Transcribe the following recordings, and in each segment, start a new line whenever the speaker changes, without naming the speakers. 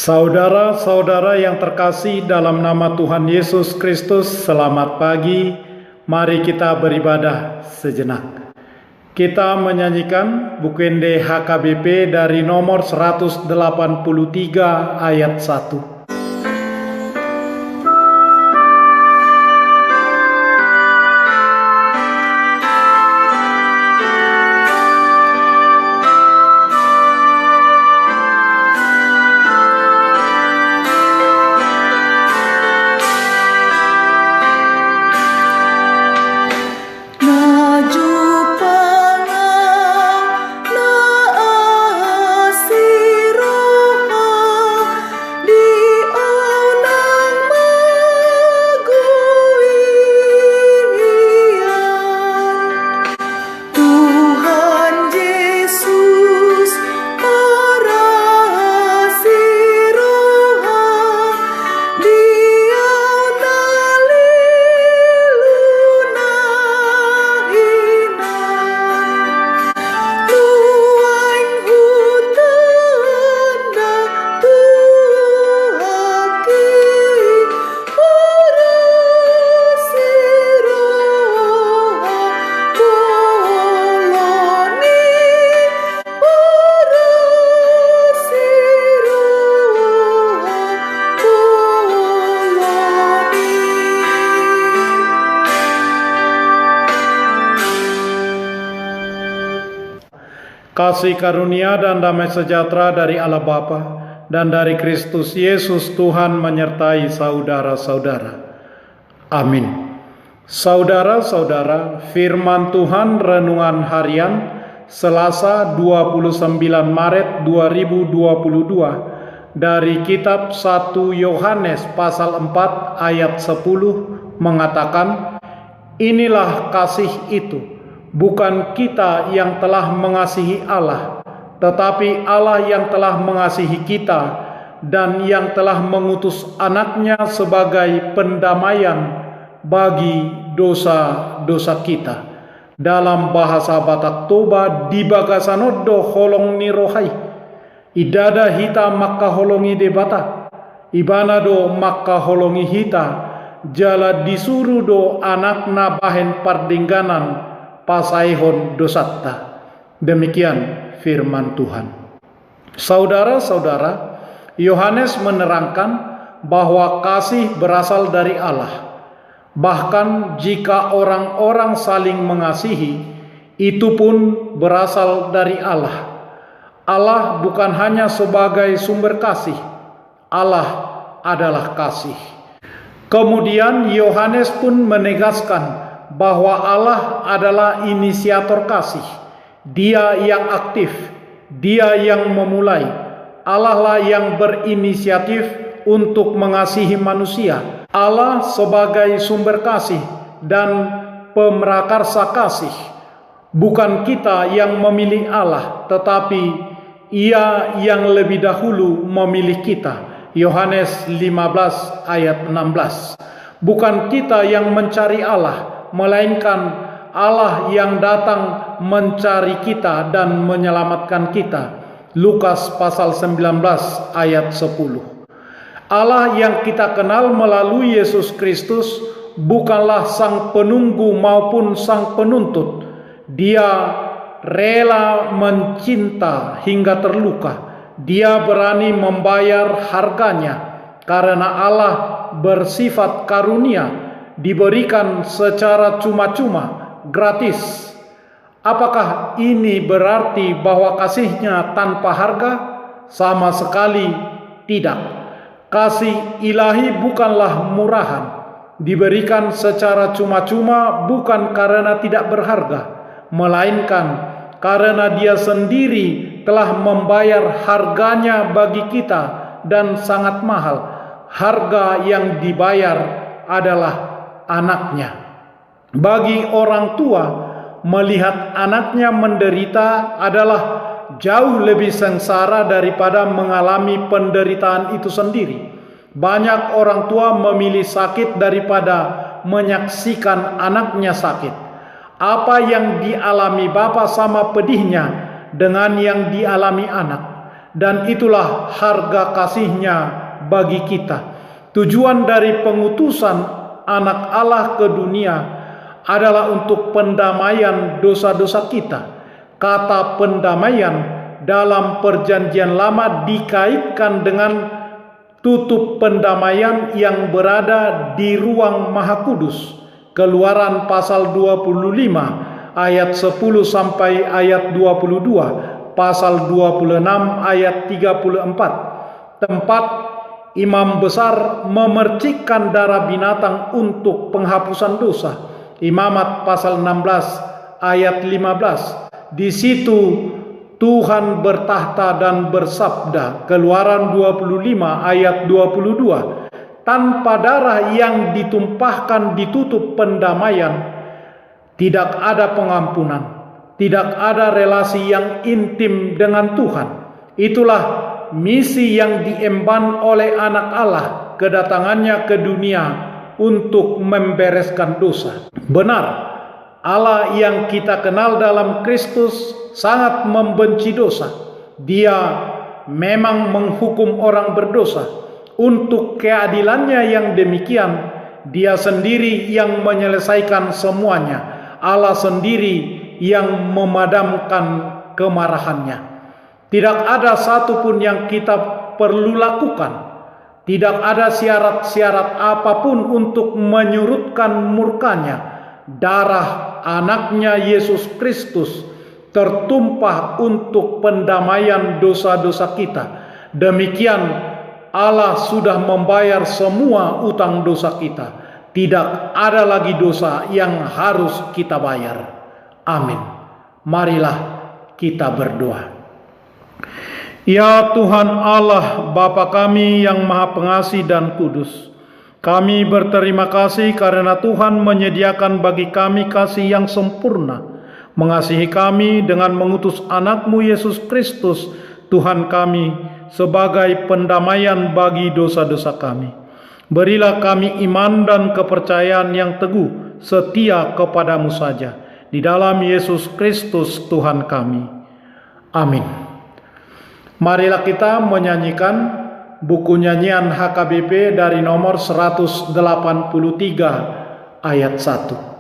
Saudara-saudara yang terkasih dalam nama Tuhan Yesus Kristus, selamat pagi. Mari kita beribadah sejenak. Kita menyanyikan Bukende HKBP dari nomor 183 ayat 1. Kasih karunia dan damai sejahtera dari Allah Bapa dan dari Kristus Yesus Tuhan menyertai saudara-saudara. Amin. Saudara-saudara, firman Tuhan renungan harian Selasa 29 Maret 2022 dari kitab 1 Yohanes pasal 4 ayat 10 mengatakan, "Inilah kasih itu, bukan kita yang telah mengasihi Allah, tetapi Allah yang telah mengasihi kita dan yang telah mengutus anaknya sebagai pendamaian bagi dosa-dosa kita." Dalam bahasa Batak Toba, di bagasanodo holong ni rohai, idada hita maka holongi de bata, ibanado maka holongi hita, jala disuruh do anak na bahen pardingganan pasaihon dosatta. Demikian firman Tuhan. Saudara-saudara, Yohanes menerangkan bahwa kasih berasal dari Allah. Bahkan jika orang-orang saling mengasihi, itu pun berasal dari Allah. Allah bukan hanya sebagai sumber kasih, Allah adalah kasih. Kemudian Yohanes pun menegaskan bahwa Allah adalah inisiator kasih. Dia yang aktif, Dia yang memulai. Allah lah yang berinisiatif untuk mengasihi manusia. Allah sebagai sumber kasih dan pemrakarsa kasih. Bukan kita yang memilih Allah, tetapi Ia yang lebih dahulu memilih kita. Yohanes 15 ayat 16. Bukan kita yang mencari Allah, melainkan Allah yang datang mencari kita dan menyelamatkan kita. Lukas pasal 19 ayat 10. Allah yang kita kenal melalui Yesus Kristus bukanlah sang penunggu maupun sang penuntut. Dia rela mencinta hingga terluka. Dia berani membayar harganya karena Allah bersifat karunia, diberikan secara cuma-cuma, gratis. Apakah ini berarti bahwa kasihnya tanpa harga? Sama sekali tidak. Kasih ilahi bukanlah murahan, diberikan secara cuma-cuma bukan karena tidak berharga, melainkan karena Dia sendiri telah membayar harganya bagi kita dan sangat mahal. Harga yang dibayar adalah anaknya. Bagi orang tua, melihat anaknya menderita adalah jauh lebih sengsara daripada mengalami penderitaan itu sendiri. Banyak orang tua memilih sakit daripada menyaksikan anaknya sakit. Apa yang dialami bapa sama pedihnya dengan yang dialami anak. dan itulah harga kasih-Nya bagi kita. Tujuan dari pengutusan Anak Allah ke dunia adalah untuk pendamaian dosa-dosa kita. Kata pendamaian dalam Perjanjian Lama dikaitkan dengan tutup pendamaian yang berada di ruang Maha Kudus. Keluaran pasal 25 ayat 10 sampai ayat 22, pasal 26 ayat 34. Tempat imam besar memercikkan darah binatang untuk penghapusan dosa. Imamat pasal 16 ayat 15. Di situ Tuhan bertahta dan bersabda. Keluaran 25 ayat 22. Tanpa darah yang ditumpahkan di tutup pendamaian, tidak ada pengampunan, tidak ada relasi yang intim dengan Tuhan. Itulah misi yang diemban oleh Anak Allah, kedatangannya ke dunia untuk membereskan dosa. Benar, Allah yang kita kenal dalam Kristus sangat membenci dosa. Dia memang menghukum orang berdosa. Untuk keadilannya yang demikian, Dia sendiri yang menyelesaikan semuanya. Allah sendiri yang memadamkan kemarahannya. Tidak ada satupun yang kita perlu lakukan. Tidak ada syarat-syarat apapun untuk menyurutkan murkanya. Darah Anaknya Yesus Kristus tertumpah untuk pendamaian dosa-dosa kita. Demikian Allah sudah membayar semua utang dosa kita. Tidak ada lagi dosa yang harus kita bayar. Amin. Marilah kita berdoa. Ya Tuhan Allah, Bapa kami yang Maha Pengasih dan Kudus, kami berterima kasih karena Tuhan menyediakan bagi kami kasih yang sempurna, mengasihi kami dengan mengutus Anak-Mu Yesus Kristus, Tuhan kami, sebagai pendamaian bagi dosa-dosa kami. Berilah kami iman dan kepercayaan yang teguh, setia kepadamu saja. Di dalam Yesus Kristus Tuhan kami. Amin. Marilah kita menyanyikan buku nyanyian HKBP dari nomor 183 ayat 1.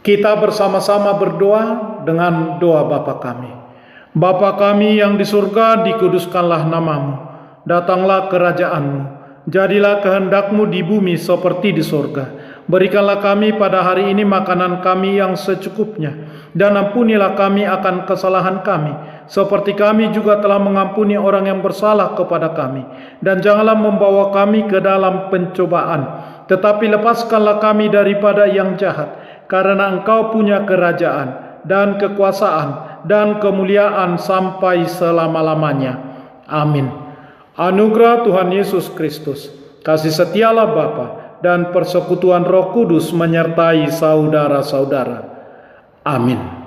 Kita bersama-sama berdoa dengan doa Bapa kami. Bapa kami yang di surga, dikuduskanlah nama-Mu. Datanglah kerajaan-Mu. Jadilah kehendak-Mu di bumi seperti di surga. Berikanlah kami pada hari ini makanan kami yang secukupnya. Dan ampunilah kami akan kesalahan kami, seperti kami juga telah mengampuni orang yang bersalah kepada kami. Dan janganlah membawa kami ke dalam pencobaan, tetapi lepaskanlah kami daripada yang jahat. Karena Engkau punya kerajaan dan kekuasaan dan kemuliaan sampai selama-lamanya. Amin. Anugerah Tuhan Yesus Kristus, kasih setialah Bapa, dan persekutuan Roh Kudus menyertai saudara-saudara. Amin.